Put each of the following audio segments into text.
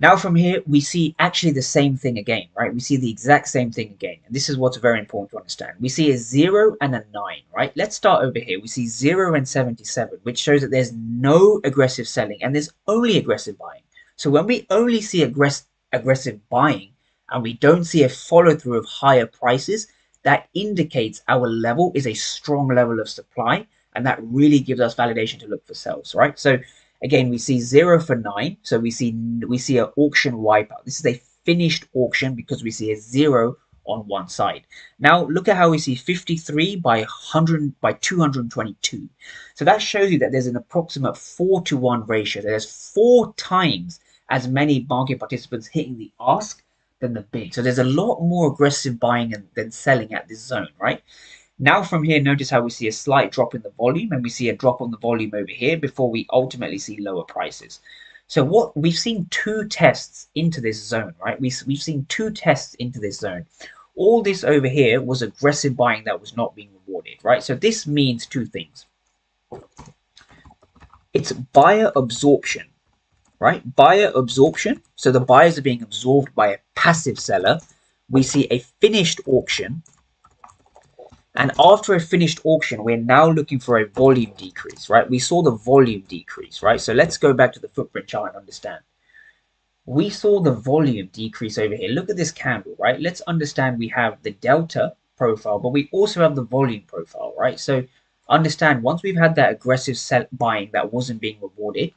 Now from here, we see actually the same thing again, right? We see the exact same thing again. And this is what's very important to understand. We see a 0 and a 9, right? Let's start over here. We see 0 and 77, which shows that there's no aggressive selling and there's only aggressive buying. So when we only see aggressive buying and we don't see a follow through of higher prices, that indicates our level is a strong level of supply. And that really gives us validation to look for sells, right? So again, we see 0 for 9, so we see an auction wipeout. This is a finished auction because we see a 0 on one side. Now look at how we see 53 by 100 by 222. So that shows you that there's an approximate 4-to-1 ratio. There's 4 times as many market participants hitting the ask than the bid. So there's a lot more aggressive buying than selling at this zone, right? Now from here, notice how we see a slight drop in the volume and we see a drop on the volume over here before we ultimately see lower prices. So what we've seen two tests into this zone, right? We've seen two tests into this zone. All this over here was aggressive buying that was not being rewarded, right? So this means two things. It's buyer absorption, right? Buyer absorption. So the buyers are being absorbed by a passive seller. We see a finished auction. And after a finished auction, we're now looking for a volume decrease, right? We saw the volume decrease, right? So let's go back to the footprint chart and understand. We saw the volume decrease over here. Look at this candle, right? Let's understand we have the delta profile, but we also have the volume profile, right? So understand once we've had that aggressive buying that wasn't being rewarded,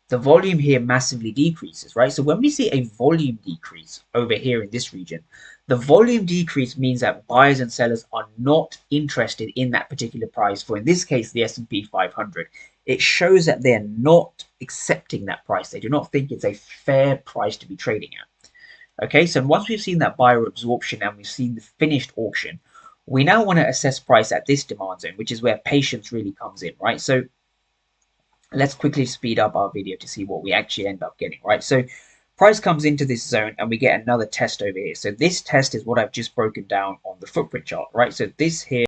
the volume here massively decreases, right? So when we see a volume decrease over here in this region, the volume decrease means that buyers and sellers are not interested in that particular price for, in this case, the S&P 500. It shows that they're not accepting that price. They do not think it's a fair price to be trading at. Okay, so once we've seen that buyer absorption and we've seen the finished auction, we now want to assess price at this demand zone, which is where patience really comes in, right? So let's quickly speed up our video to see what we actually end up getting, right? So price comes into this zone and we get another test over here. So this test is what I've just broken down on the footprint chart, right? So this here